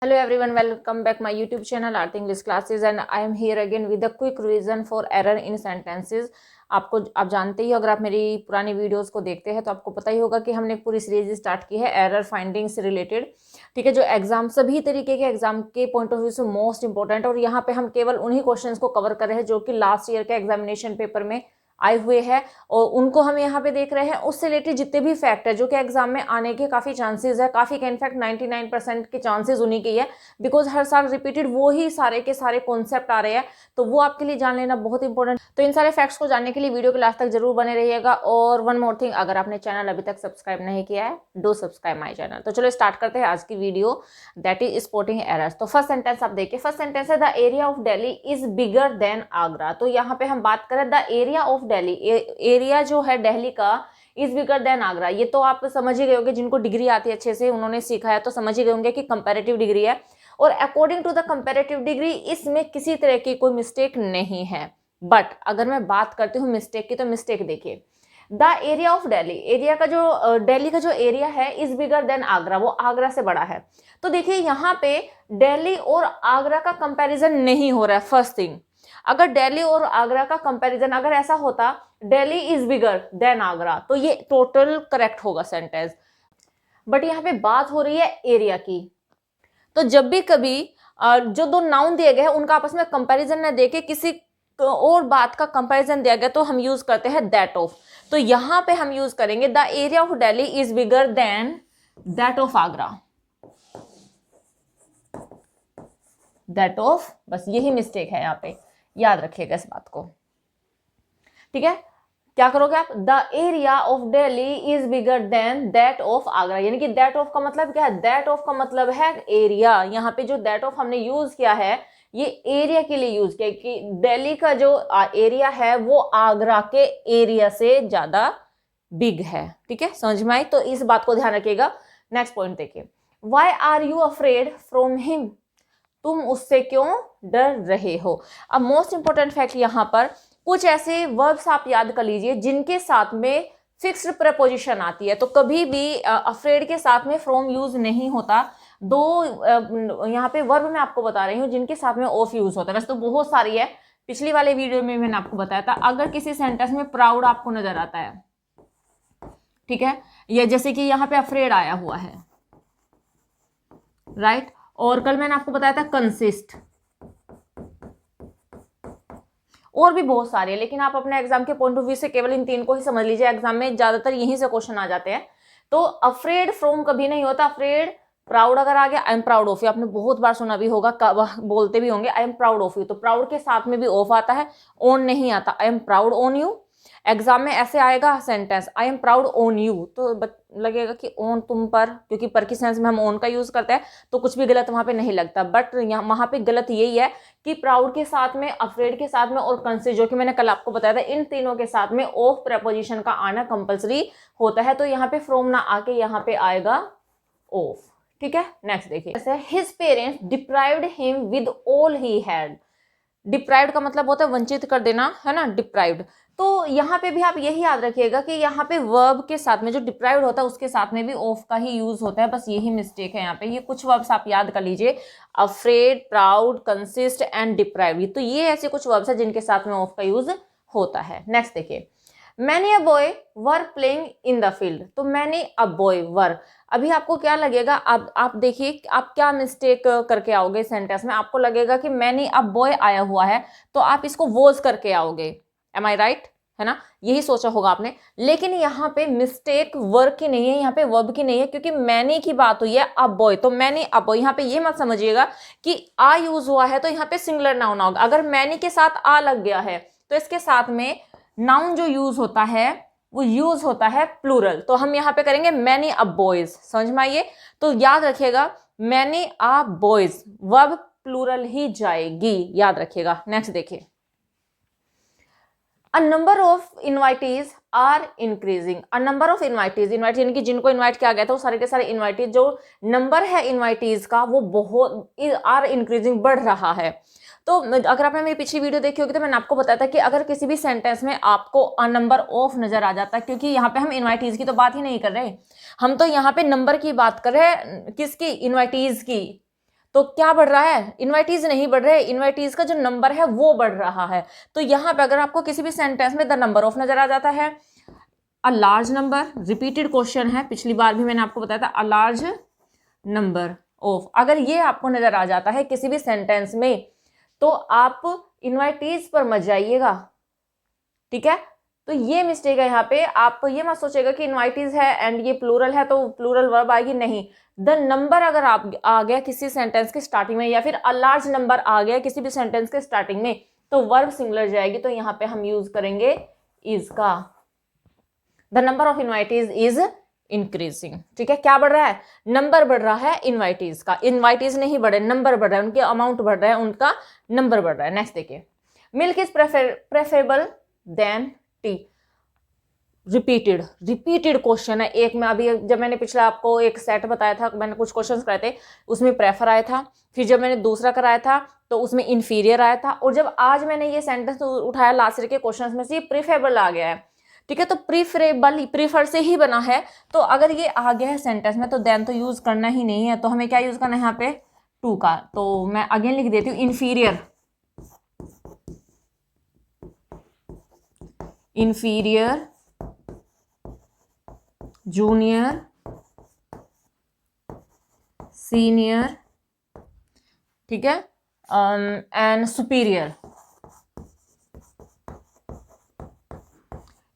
Hello everyone, welcome back my YouTube channel Art English Classes and I am here again with a quick revision for error in sentences। आप जानते ही हो, अगर आप मेरी पुरानी videos को देखते हैं तो आपको पता ही होगा कि हमने पूरी सीरीज स्टार्ट की है एरर फाइंडिंग से रिलेटेड। ठीक है, जो एग्जाम सभी तरीके के एग्जाम के पॉइंट ऑफ व्यू से मोस्ट इंपॉर्टेंट, और यहाँ पे हम केवल उन्हीं क्वेश्चंस को कवर कर रहे हैं जो कि लास्ट ईयर के एग्जामिनेशन पेपर में आए हुए हैं और उनको हम यहाँ पे देख रहे हैं। उससे रिलेटेड जितने भी फैक्ट है जो कि एग्जाम में आने के काफ़ी चांसेस है, काफ़ी के इनफैक्ट 99% के चांसेस उन्हीं की है, बिकॉज हर साल रिपीटेड वो ही सारे के सारे कॉन्सेप्ट आ रहे हैं, तो वो आपके लिए जान लेना बहुत इंपॉर्टेंट। तो इन सारे फैक्ट्स को जानने के लिए वीडियो के लास्ट तक जरूर बने रहिएगा। और वन मोर थिंग, अगर आपने चैनल अभी तक सब्सक्राइब नहीं किया है, डू सब्सक्राइब माई चैनल। तो चलो स्टार्ट करते हैं आज की video, that is spotting errors. तो फर्स्ट सेंटेंस आप देखिए, फर्स्ट सेंटेंस है the area of Delhi is bigger than Agra. तो यहाँ पे हम बात करें the area of Delhi, area जो है दिल्ली का इज बिगर देन आगरा। ये तो आप समझ ही गए होंगे, जिनको डिग्री आती है अच्छे से उन्होंने सीखा है तो समझ ही गए होंगे कि कंपैरेटिव डिग्री है और according to the comparative degree इसमें किसी तरह की कोई मिस्टेक नहीं है। बट अगर मैं बात करती हूँ मिस्टेक की, तो मिस्टेक देखिए, the area of Delhi, area का जो दिल्ली का जो एरिया है इज बिगर देन आगरा, वो आगरा से बड़ा है। तो देखिए यहाँ पे दिल्ली और आगरा का कंपैरिजन नहीं हो रहा है। फर्स्ट थिंग, अगर दिल्ली और आगरा का कंपैरिजन अगर ऐसा होता Delhi is bigger than Agra, तो ये टोटल करेक्ट होगा सेंटेंस। बट यहाँ पे बात हो रही है एरिया की। तो जब भी कभी जो दो नाउन दिए गए हैं उनका आपस में कंपैरिजन न देके किसी और बात का कंपैरिजन दिया गया तो हम यूज करते हैं दैट ऑफ। तो यहां पे हम यूज करेंगे the area of Delhi is bigger than that of Agra, that of. बस यही मिस्टेक है यहाँ पे, याद रखिएगा इस बात को। ठीक है, क्या करोगे आप, the area of Delhi is bigger than that of Agra, यानी कि दैट ऑफ का मतलब क्या है, दैट ऑफ का मतलब है एरिया। यहाँ पे जो दैट ऑफ हमने यूज किया है ये एरिया के लिए यूज किया कि दिल्ली का जो एरिया है वो आगरा के एरिया से ज्यादा बिग है। ठीक है, समझ में आई? तो इस बात को ध्यान रखिएगा। नेक्स्ट पॉइंट देखिए, why are you afraid from him, तुम उससे क्यों डर रहे हो। अब मोस्ट इंपॉर्टेंट फैक्ट यहाँ पर, कुछ ऐसे वर्ब्स आप याद कर लीजिए जिनके साथ में फिक्स्ड प्रपोजिशन आती है। तो कभी भी अफ्रेड के साथ में फ्रॉम यूज नहीं होता। दो यहाँ पे वर्ब मैं आपको बता रही हूँ जिनके साथ में ऑफ यूज होता है, वैसे तो बहुत सारी है, पिछली वाले वीडियो में मैंने आपको बताया था। अगर किसी सेंटेंस में प्राउड आपको नजर आता है, ठीक है, ये जैसे कि यहाँ पे अफ्रेड आया हुआ है, राइट, और कल मैंने आपको बताया था कंसिस्ट, और भी बहुत सारे, लेकिन आप अपने एग्जाम के पॉइंट ऑफ व्यू से केवल इन तीन को ही समझ लीजिए। एग्जाम में ज्यादातर यहीं से क्वेश्चन आ जाते हैं। तो अफ्रेड फ्रॉम कभी नहीं होता, अफ्रेड प्राउड अगर आ गया, I am proud of you, आपने बहुत बार सुना भी होगा, बोलते भी होंगे I am proud of you, तो प्राउड के साथ में भी ऑफ आता है, ऑन नहीं आता। I am proud on you, exam में ऐसे आएगा sentence I am proud on you, तो लगेगा कि ऑन तुम पर, क्योंकि पर की सेंस में हम ऑन का यूज करते हैं तो कुछ भी गलत वहां पे नहीं लगता। बट यहाँ वहां पे गलत यही है कि प्राउड के साथ में, अफ्रेड के साथ में और कंसिस्ट, जो कि मैंने कल आपको बताया था, इन तीनों के साथ में ऑफ प्रपोजिशन का आना कंपल्सरी होता है। तो यहाँ पे फ्रॉम ना आके यहाँ पे आएगा ऑफ। ठीक है, नेक्स्ट देखिए, his parents deprived him with all he had. Deprived का मतलब होता है वंचित कर देना, है ना, डिप्राइव्ड। तो यहाँ पे भी आप यही याद रखिएगा कि यहाँ पे वर्ब के साथ में जो डिप्राइव्ड होता है उसके साथ में भी ऑफ का ही यूज होता है। बस यही मिस्टेक है यहाँ पे। ये कुछ वर्ब्स आप याद कर लीजिए, afraid, proud, consist and deprived. तो ये ऐसे कुछ वर्ब्स है जिनके साथ में ऑफ का यूज होता है। नेक्स्ट देखिए, many a boy were playing in the field. तो मैनी अ बॉय वर, अभी आपको क्या लगेगा, आप देखिए आप क्या मिस्टेक करके आओगे सेंटेंस में। आपको लगेगा कि मैनी अ बॉय आया हुआ है तो आप इसको वॉज करके आओगे, एम आई राइट, है ना, यही सोचा होगा आपने। लेकिन यहाँ पे मिस्टेक वर्ब की नहीं है, यहाँ पे वर्ब की नहीं है, क्योंकि मैनी की बात हुई है अ बॉय, तो मैनी अ बॉय। यहाँ पे ये मत समझिएगा कि आ यूज हुआ है तो यहाँ पे सिंगुलर नाउन होगा। अगर मैनी के साथ आ लग गया है तो इसके साथ में नाउन जो यूज होता है वो यूज होता है प्लूरल। तो हम यहाँ पे करेंगे मैनी अ बॉयज, समझ में आइए। तो याद रखिएगा many a boys, verb plural ही जाएगी, याद रखिएगा। नेक्स्ट देखिए, a number of invitees are increasing. A number of invitees, invite यानी कि जिनको इन्वाइट किया गया था वो सारे के सारे इन्वाइटीज, जो नंबर है इन्वाइटीज का वो बहुत आर इंक्रीजिंग, बढ़ रहा है। तो अगर आपने मेरी पिछली वीडियो देखी होगी तो मैंने आपको बताया था कि अगर किसी भी सेंटेंस में आपको अ नंबर ऑफ नजर आ जाता है, क्योंकि यहाँ पे हम इन्वाइटीज की तो बात ही नहीं कर रहे, हम तो यहाँ पे नंबर की बात कर रहे हैं, किसकी, इन्वाइटीज की। तो क्या बढ़ रहा है, इन्वाइटीज नहीं बढ़ रहे, इन्वाइटीज का जो नंबर है वो बढ़ रहा है। तो यहाँ पे अगर आपको किसी भी सेंटेंस में द नंबर ऑफ नजर आ जाता है, a large number, repeated question है, पिछली बार भी मैंने आपको बताया था अ लार्ज नंबर ऑफ, अगर ये आपको नजर आ जाता है किसी भी सेंटेंस में तो आप इन्वाइटीज पर मत जाइएगा, ठीक है। तो ये मिस्टेक है यहाँ पे, आप ये मत सोचेगा कि इन्वाइटीज है एंड ये प्लूरल है तो प्लूरल वर्ब आएगी, नहीं। द नंबर अगर आप आ गया किसी सेंटेंस के स्टार्टिंग में या फिर अ लार्ज नंबर आ गया किसी भी सेंटेंस के स्टार्टिंग में तो वर्ब सिंगुलर जाएगी, तो यहाँ पे हम यूज करेंगे इज का। The number of invitees is increasing, ठीक है। क्या बढ़ रहा है, नंबर बढ़ रहा है इन्वाइटीज का, इन्वाइटीज नहीं बढ़े, नंबर बढ़ रहा है, उनके अमाउंट बढ़ रहा है, उनका नंबर बढ़ रहा है। नेक्स्ट देखिए, milk is preferable than tea, repeated question है। एक में अभी जब मैंने पिछला आपको एक सेट बताया था, मैंने कुछ क्वेश्चंस कराए थे, उसमें प्रेफर आया था, फिर जब मैंने दूसरा कराया था तो उसमें इंफीरियर आया था, और जब आज मैंने ये सेंटेंस उठाया लास्ट ईयर के क्वेश्चंस में से, ये प्रीफरेबल आ गया है, ठीक है। तो प्रीफरेबल प्रीफर से ही बना है, तो अगर ये आ गया है सेंटेंस में तो देन तो यूज करना ही नहीं है, तो हमें क्या यूज करना है यहाँ पे, टू का। तो मैं अगेन लिख देती हूँ, इंफीरियर, जूनियर, सीनियर, ठीक है, एंड सुपीरियर,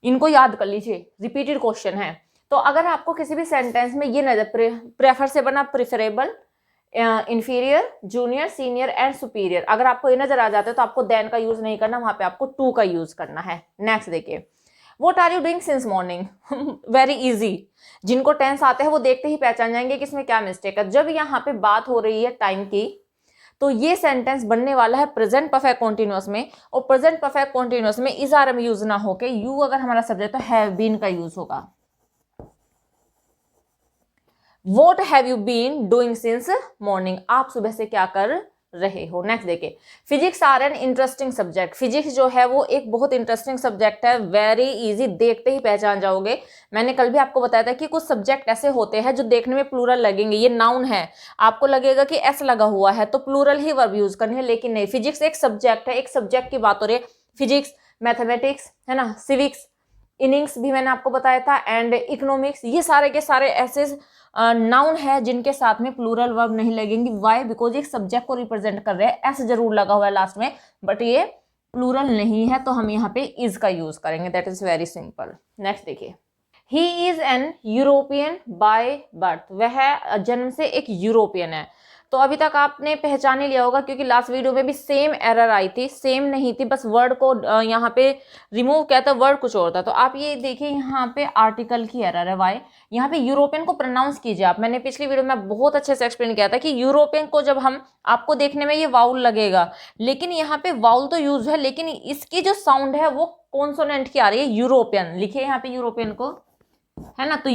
इनको याद कर लीजिए, रिपीटेड क्वेश्चन है। तो अगर आपको किसी भी सेंटेंस में ये नजर प्रेफर से बना preferable, inferior, junior, senior and superior, अगर आपको ये नजर आ जाता है तो आपको देन का यूज नहीं करना, वहां पे आपको टू का यूज करना है। नेक्स्ट देखिए, what are you doing since morning, very easy, जिनको टेंस आते हैं वो देखते ही पहचान जाएंगे कि इसमें क्या मिस्टेक है। जब यहाँ पे बात हो रही है टाइम की तो ये सेंटेंस बनने वाला है प्रेजेंट परफेक्ट कॉन्टिन्यूअस में, और प्रेजेंट परफेक्ट कॉन्टिन्यूअस में इज आर एम यूज ना होके यू अगर हमारा सब्जेक्ट तो हैव बीन का यूज होगा। What have you been doing since morning, आप सुबह से क्या कर रहे हो। नेक्स्ट देखिए, physics are an interesting subject, physics जो है वो एक बहुत इंटरेस्टिंग सब्जेक्ट है, वेरी इजी, देखते ही पहचान जाओगे। मैंने कल भी आपको बताया था कि कुछ सब्जेक्ट ऐसे होते हैं जो देखने में प्लूरल लगेंगे, ये नाउन है, आपको लगेगा कि एस लगा हुआ है तो प्लूरल ही वर्ब यूज करनी है, लेकिन नहीं, फिजिक्स एक सब्जेक्ट है, एक सब्जेक्ट की बात हो रही है। फिजिक्स, मैथमेटिक्स है ना, सिविक्स, इनिंग्स भी मैंने आपको बताया था, एंड इकोनॉमिक्स, ये सारे के सारे ऐसे नाउन है जिनके साथ में प्लूरल वर्ब नहीं लगेंगी। वाई, बिकॉज एक सब्जेक्ट को रिप्रेजेंट कर रहे हैं, एस जरूर लगा हुआ है लास्ट में, बट ये प्लूरल नहीं है, तो हम यहाँ पे इज का यूज करेंगे, that is very simple. Next देखिए, he is an European by birth, वह जन्म से एक यूरोपियन है। तो अभी तक आपने पहचान ही लिया होगा, क्योंकि लास्ट वीडियो में भी सेम एरर आई थी, सेम नहीं थी, बस वर्ड को यहाँ पे रिमूव किया था, वर्ड कुछ और था। तो आप ये देखिए, यहाँ पे आर्टिकल की एरर है, वाई, यहाँ पे यूरोपियन को प्रोनाउंस कीजिए आप। मैंने पिछली वीडियो में बहुत अच्छे से एक्सप्लेन किया था कि यूरोपियन को जब हम, आपको देखने में ये वाउल लगेगा, लेकिन यहाँ पे वाउल तो यूज है, लेकिन इसकी जो साउंड है वो कॉन्सोनेंट की आ रही है, यूरोपियन। लिखिए यहाँ पे यूरोपियन को, है ना, तो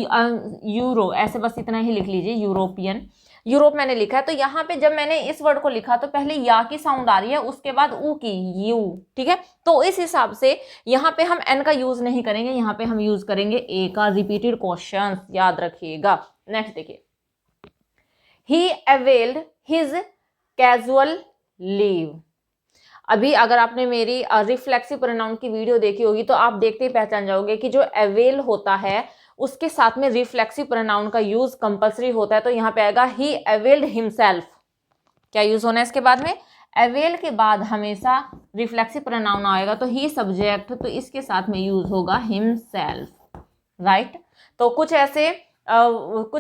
यूरो ऐसे बस इतना ही लिख लीजिए, यूरोपियन, यूरोप मैंने लिखा है। तो यहाँ पे जब मैंने इस वर्ड को लिखा तो पहले या की साउंड आ रही है, उसके बाद ऊ की, यू, ठीक है। तो इस हिसाब से यहाँ पे हम एन का यूज नहीं करेंगे, यहाँ पे हम यूज करेंगे ए का, रिपीटेड क्वेश्चन, याद रखिएगा। नेक्स्ट देखिए, ही अवेल्ड हिज कैजुअल लीव। अभी अगर आपने मेरी रिफ्लेक्सिव प्रोनाउन की वीडियो देखी होगी तो आप देखते ही पहचान जाओगे कि जो अवेल होता है उसके साथ में रिफ्लेक्सिव प्रोनाउन का यूज कंपलसरी होता है। तो यहाँ पे आएगा ही अवेल्ड हिमसेल्फ, क्या यूज होना है इसके बाद में, अवेल के बाद हमेशा रिफ्लेक्सिव प्रोनाउन आएगा, तो ही सब्जेक्ट, तो इसके साथ में यूज होगा हिमसेल्फ, राइट। तो कुछ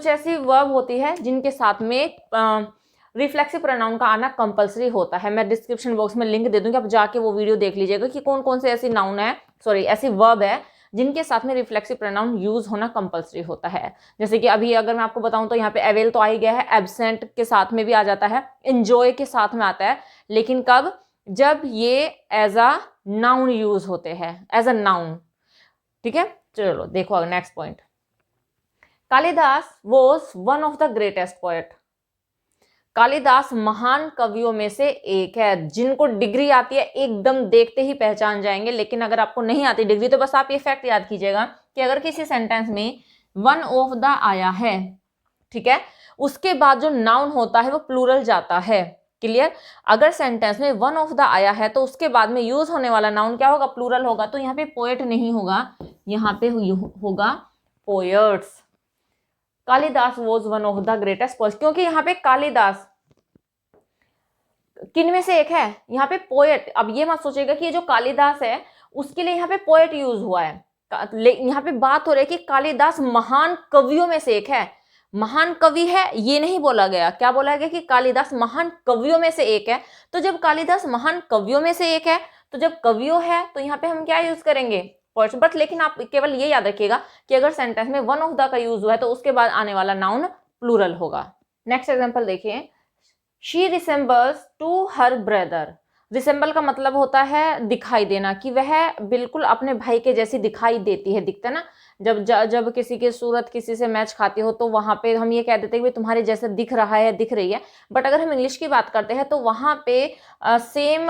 ऐसी वर्ब होती है जिनके साथ में रिफ्लेक्सिव प्रोनाउन का आना कंपलसरी होता है। मैं डिस्क्रिप्शन बॉक्स में लिंक दे दूंगी, आप जाके वो वीडियो देख लीजिएगा कि कौन कौन से ऐसी नाउन है, सॉरी ऐसी वर्ब है जिनके साथ में रिफ्लेक्सिव प्रोनाउन यूज होना कंपलसरी होता है। जैसे कि अभी अगर मैं आपको बताऊं तो यहाँ पे अवेल तो आ ही गया है, एब्सेंट के साथ में भी आ जाता है, एंजॉय के साथ में आता है, लेकिन कब, जब ये एज अ नाउन यूज होते हैं, एज अ नाउन, ठीक है। चलो देखो next point, Kalidas was one of the greatest poet, Kalidas महान कवियों में से एक है। जिनको डिग्री आती है एकदम देखते ही पहचान जाएंगे, लेकिन अगर आपको नहीं आती डिग्री तो बस आप ये फैक्ट याद कीजिएगा कि अगर किसी सेंटेंस में वन ऑफ द आया है ठीक है। उसके बाद जो नाउन होता है वो प्लूरल जाता है। क्लियर? अगर सेंटेंस में वन ऑफ द आया है तो उसके बाद में यूज होने वाला नाउन क्या होगा? प्लूरल होगा। तो यहाँ पे पोएट नहीं होगा, यहाँ पे होगा poets. Kalidas was one of the greatest poets, क्योंकि यहाँ पे कालिदास किन में से एक है? यहाँ पे पोएट। अब ये मत सोचेगा कि ये जो कालिदास है उसके लिए यहाँ पे पोएट यूज हुआ है। यहाँ पे बात हो रही है कि कालिदास महान कवियों में से एक है। महान कवि है ये नहीं बोला गया, क्या बोला गया? कि कालिदास महान कवियों में से एक है। तो जब कालिदास महान कवियों में से एक है, तो जब कवियों है तो यहाँ पे हम क्या यूज करेंगे? पोएट्स। बट लेकिन आप केवल ये याद रखिएगा कि अगर सेंटेंस में वन ऑफ द का यूज हुआ है तो उसके बाद आने वाला नाउन प्लूरल होगा। नेक्स्ट एग्जाम्पल देखिए, she resembles to her brother. Resemble का मतलब होता है दिखाई देना, कि वह बिल्कुल अपने भाई के जैसी दिखाई देती है। दिखता है ना, जब किसी की सूरत किसी से मैच खाती हो तो वहां पे हम ये कह देते हैं कि तुम्हारे जैसे दिख रहा है, दिख रही है। बट अगर हम इंग्लिश की बात करते हैं तो वहां पे सेम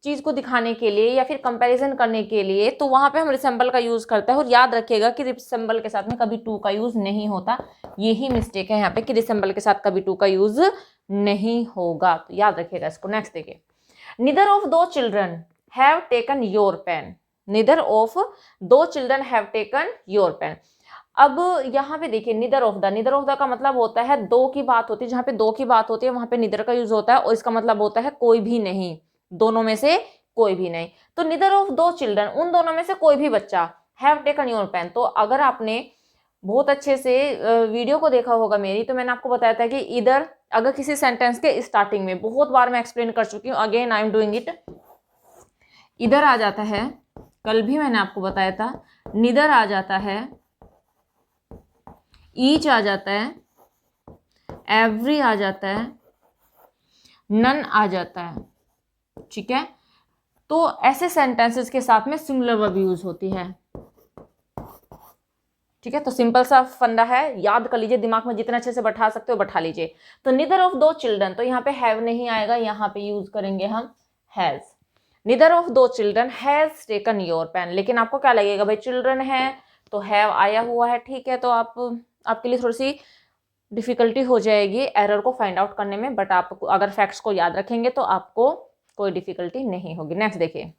चीज को दिखाने के लिए या फिर कंपैरिजन करने के लिए तो वहां पे हम रिसेंबल का यूज करते हैं। और याद रखिएगा कि रिसेंबल के साथ में कभी टू का यूज नहीं होता। यही मिस्टेक है यहाँ पे कि रिसेंबल के साथ कभी टू का यूज नहीं होगा, तो याद रखिएगा इसको। नेक्स्ट देखिए, neither of those children have taken your pen. neither of those children have taken your pen. अब यहाँ पे देखिए neither of the का मतलब होता है दो की बात होती है, जहाँ पे दो की बात होती है वहां पे neither का यूज होता है और इसका मतलब होता है कोई भी नहीं, दोनों में से कोई भी नहीं। तो neither of those children, उन दोनों में से कोई भी बच्चा, have taken your pen। तो अगर आपने बहुत अच्छे से वीडियो को देखा होगा मेरी, तो मैंने आपको बताया था कि इधर अगर किसी सेंटेंस के स्टार्टिंग में, बहुत बार मैं एक्सप्लेन कर चुकी हूँ, again I am doing it, इधर आ जाता है, कल भी मैंने आपको बताया था, निदर आ जाता है, ईच आ जाता है, एवरी आ जाता है, नन आ जाता है। ठीक है, तो ऐसे सेंटेंसेस के साथ में सिंगुलर वर्ब यूज होती है। ठीक है, तो सिंपल सा फंडा है, याद कर लीजिए, दिमाग में जितना अच्छे से बैठा सकते हो बैठा लीजिए। तो नीदर ऑफ दो चिल्ड्रन, तो यहाँ पे हैव नहीं आएगा, यहाँ पे यूज करेंगे हम हैज। नीदर ऑफ दो children has taken your pen. लेकिन आपको क्या लगेगा भाई, चिल्ड्रन है तो हैव आया हुआ है, ठीक है, तो आपके लिए थोड़ी सी डिफिकल्टी हो जाएगी एरर को फाइंड आउट करने में, बट आप अगर फैक्ट्स को याद रखेंगे तो आपको कोई डिफिकल्टी नहीं होगी। नेक्स्ट देखिए,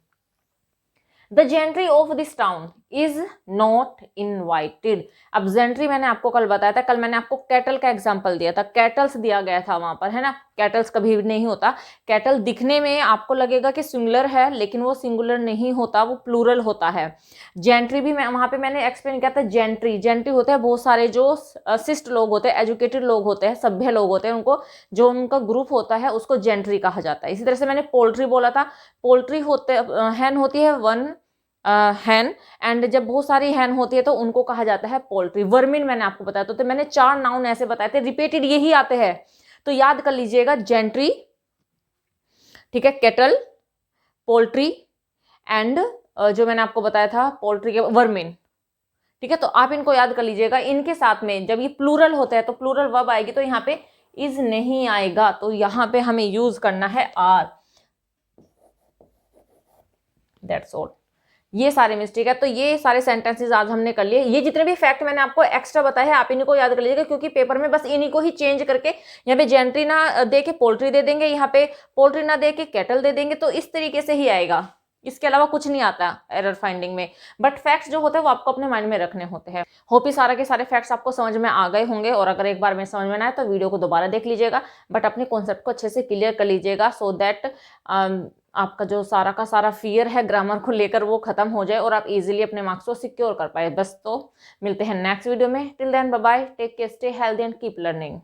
the gentry of this town is not invited. अब जेंट्री मैंने आपको कल बताया था, कल मैंने आपको कैटल का एग्जांपल दिया था, कैटल्स दिया गया था वहां पर, है ना। कैटल्स कभी भी नहीं होता, कैटल दिखने में आपको लगेगा कि सिंगुलर है, लेकिन वो सिंगुलर नहीं होता, वो प्लूरल होता है। जेंट्री भी वहां पे मैंने एक्सप्लेन किया था। जेंट्री होते हैं बहुत सारे जो शिष्ट लोग होते हैं, एजुकेटेड लोग होते हैं, सभ्य लोग होते हैं, उनको जो उनका ग्रुप होता है उसको जेंट्री कहा जाता है। इसी तरह से मैंने पोल्ट्री बोला था, पोल्ट्री होते हैन होती है वन हैन, एंड जब बहुत सारी हैन होती है तो उनको कहा जाता है पोल्ट्री। वर्मिन मैंने आपको बताया, तो मैंने 4 नाउन ऐसे बताए थे, रिपीटेड यही आते हैं, तो याद कर लीजिएगा, जेंट्री, ठीक है, केटल, पोल्ट्री एंड जो मैंने आपको बताया था पोल्ट्री के वर्मिन। ठीक है, तो आप इनको याद कर लीजिएगा। इनके साथ में जब ये प्लूरल होता है तो प्लूरल वर्ब आएगी, तो यहाँ पे इज नहीं आएगा, तो यहाँ पे हमें यूज करना है आर। That's all. ये सारे मिस्टेक है, तो ये सारे सेंटेंसेस आज हमने कर लिए। ये जितने भी फैक्ट मैंने आपको एक्स्ट्रा बताए हैं आप इनको याद कर लीजिएगा, क्योंकि पेपर में बस इन्हीं को ही चेंज करके यहाँ पे जेंट्री ना दे के पोल्ट्री दे देंगे, यहाँ पे पोल्ट्री ना दे के कैटल दे देंगे, तो इस तरीके से ही आएगा, इसके अलावा कुछ नहीं आता एरर फाइंडिंग में। बट फैक्ट्स जो होते हैं वो आपको अपने माइंड में रखने होते हैं। होप ही सारे के सारे फैक्ट्स आपको समझ में आ गए होंगे, और अगर एक बार में समझ में ना आए तो वीडियो को दोबारा देख लीजिएगा, बट अपने कॉन्सेप्ट को अच्छे से क्लियर कर लीजिएगा, सो दैट आपका जो सारा का सारा फियर है ग्रामर को लेकर वो खत्म हो जाए और आप इजीली अपने मार्क्स को सिक्योर कर पाए। बस तो मिलते हैं नेक्स्ट वीडियो में, till then bye bye, take care, stay healthy and keep learning.